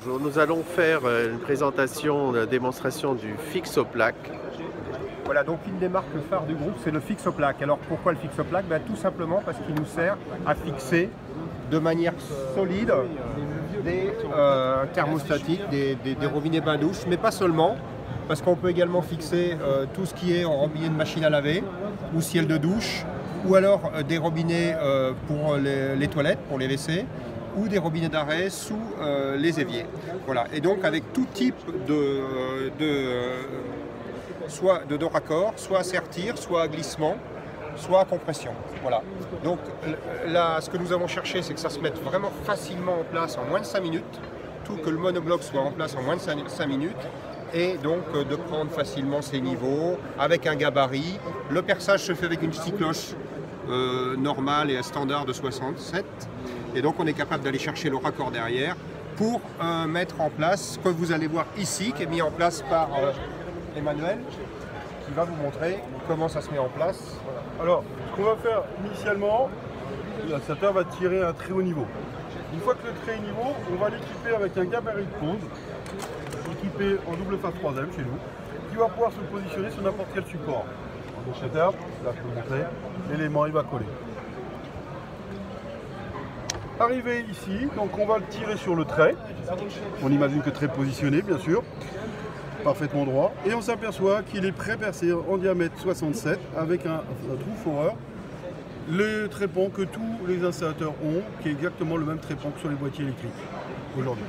Bonjour, nous allons faire une présentation, une démonstration du fixo-plaque. Voilà, donc une des marques phares du groupe, c'est le fixo-plaque. Alors pourquoi le fixo-plaque? Tout simplement parce qu'il nous sert à fixer de manière solide des thermostatiques, des robinets bains-douches, mais pas seulement, parce qu'on peut également fixer tout ce qui est en robinet de machine à laver ou ciel de douche, ou alors des robinets pour les toilettes, pour les WC, ou des robinets d'arrêt sous les éviers. Voilà. Et donc avec tout type soit de raccord, soit à sertir, soit à glissement, soit à compression. Voilà. Donc là, ce que nous avons cherché, c'est que ça se mette vraiment facilement en place en moins de 5 minutes, tout que le monobloc soit en place en moins de 5 minutes, et donc de prendre facilement ses niveaux avec un gabarit. Le perçage se fait avec une cycloche normale et standard de 67, et donc on est capable d'aller chercher le raccord derrière pour mettre en place ce que vous allez voir ici, qui est mis en place par Emmanuel, qui va vous montrer comment ça se met en place. Voilà. Alors, ce qu'on va faire initialement, l'installateur va tirer un très haut niveau. Une fois que le très haut niveau, on va l'équiper avec un gabarit de pose, équipé en double face 3ème chez nous, qui va pouvoir se positionner sur n'importe quel support. Donc cette étape, là je peux montrer, l'élément il va coller. Arrivé ici, donc on va le tirer sur le trait. On imagine que trait positionné bien sûr, parfaitement droit, et on s'aperçoit qu'il est pré-percé en diamètre 67 avec un trou foreur, le trépan que tous les installateurs ont, qui est exactement le même trépan que sur les boîtiers électriques aujourd'hui.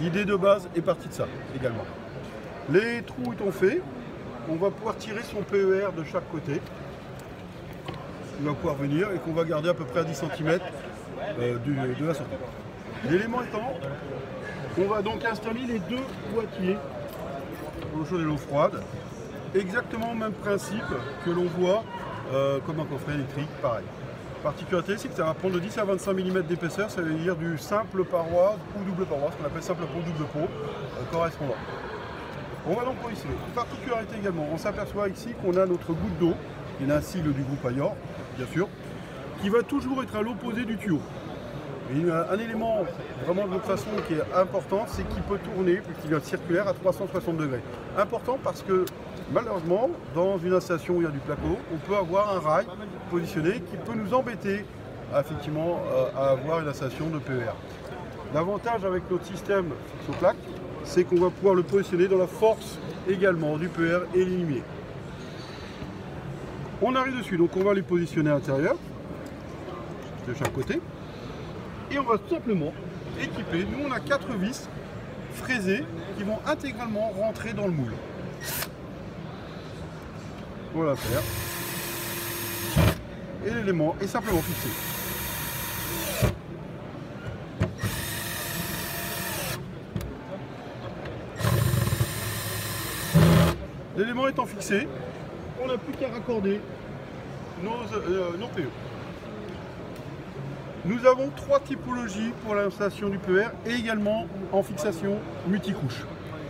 L'idée de base est partie de ça également. Les trous étant faits, on va pouvoir tirer son PER de chaque côté. Il va pouvoir venir et qu'on va garder à peu près à 10 cm de la sortie. L'élément étant, on va donc installer les deux boîtiers l'eau chaude et l'eau froide, exactement le même principe que l'on voit comme un coffret électrique, pareil. Particularité, c'est que ça va prendre de 10 à 25 mm d'épaisseur, ça veut dire du simple paroi ou double paroi, ce qu'on appelle simple pot, double pot, correspondant. On va donc positionner. Une particularité également, on s'aperçoit ici qu'on a notre goutte d'eau, qui est un sigle du groupe Ayor, bien sûr, qui va toujours être à l'opposé du tuyau. Et un élément vraiment de notre façon qui est important, c'est qu'il peut tourner, puisqu'il est circulaire à 360 degrés. Important parce que malheureusement, dans une installation où il y a du placo, on peut avoir un rail positionné qui peut nous embêter effectivement à avoir une installation de PER. L'avantage avec notre système fixo-plaque, c'est qu'on va pouvoir le positionner dans la force également du PER et l'éliminer. On arrive dessus, donc on va les positionner à l'intérieur, de chaque côté. Et on va tout simplement équiper, nous on a 4 vis fraisées qui vont intégralement rentrer dans le moule. Voilà faire. Et l'élément est simplement fixé. L'élément étant fixé, on n'a plus qu'à raccorder nos PE. Nous avons 3 typologies pour l'installation du PER et également en fixation multicouche.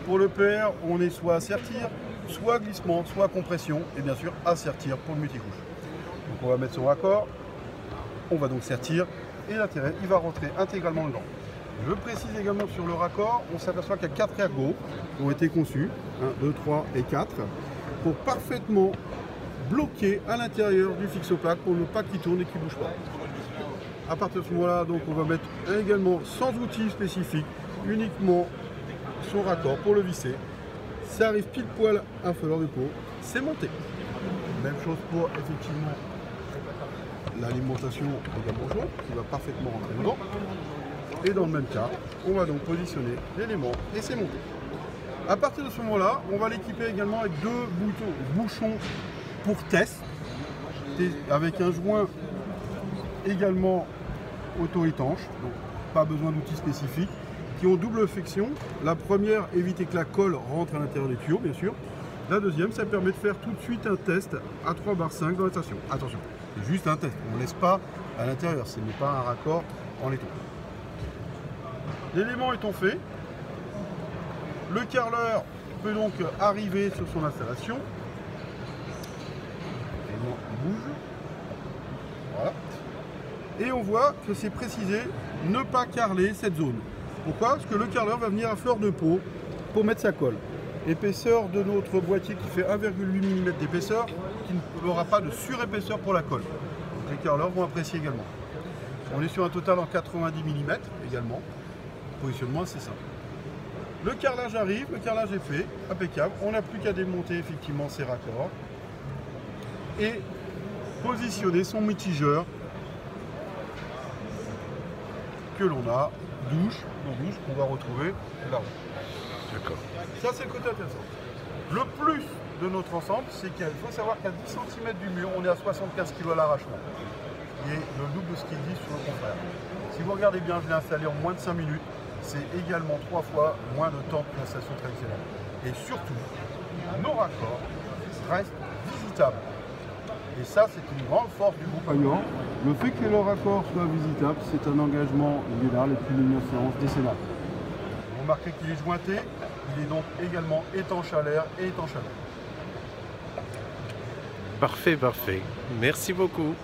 Pour le PER, on est soit à sertir, soit glissement, soit compression et bien sûr à sertir pour le multicouche. Donc on va mettre son raccord, on va donc sertir et l'intérêt, il va rentrer intégralement dedans. Je précise également sur le raccord, on s'aperçoit qu'il y a 4 ergots qui ont été conçus, 1, 2, 3 et 4, pour parfaitement bloquer à l'intérieur du fixo-plaque pour ne pas qu'il tourne et qu'il ne bouge pas. À partir de ce moment-là, donc on va mettre également sans outil spécifique, uniquement son raccord pour le visser. Ça arrive pile poil à fleur de peau, c'est monté. Même chose pour effectivement l'alimentation également jaune, qui va parfaitement rentrer dedans. Et dans le même cas, on va donc positionner l'élément et c'est monté. À partir de ce moment-là, on va l'équiper également avec 2 bouchons pour test, avec un joint également auto-étanche, donc pas besoin d'outils spécifiques, qui ont double flexion. La première, éviter que la colle rentre à l'intérieur des tuyaux, bien sûr. La deuxième, ça permet de faire tout de suite un test à 3,5 bar dans la station. Attention, c'est juste un test, on ne laisse pas à l'intérieur, ce n'est pas un raccord en laiton. L'élément étant fait, le carreleur peut donc arriver sur son installation. L'élément bouge. Voilà. Et on voit que c'est précisé ne pas carreler cette zone. Pourquoi? Parce que le carreleur va venir à fleur de peau pour mettre sa colle. Épaisseur de notre boîtier qui fait 1,8 mm d'épaisseur, qui n'aura pas de surépaisseur pour la colle. Donc les carreleurs vont apprécier également. On est sur un total en 90 mm également. Le positionnement, c'est ça. Le carrelage arrive, le carrelage est fait, impeccable. On n'a plus qu'à démonter effectivement ces raccords et positionner son mitigeur que l'on a, douche qu'on va retrouver là-haut. D'accord. Ça, c'est le côté intéressant. Le plus de notre ensemble, c'est qu'il faut savoir qu'à 10 cm du mur, on est à 75 kg à l'arrachement. Et le double de ce qui existe sur le confrère. Si vous regardez bien, je l'ai installé en moins de 5 minutes. C'est également 3 fois moins de temps que l'installation traditionnelle. Et surtout, nos raccords restent visitables. Et ça, c'est une grande force du groupe Ayoan. Le fait que le raccord soit visitable, c'est un engagement légal et puis une influence décennale. Vous remarquez qu'il est jointé, il est donc également étanche à l'air et étanche à l'eau. Parfait, parfait. Merci beaucoup.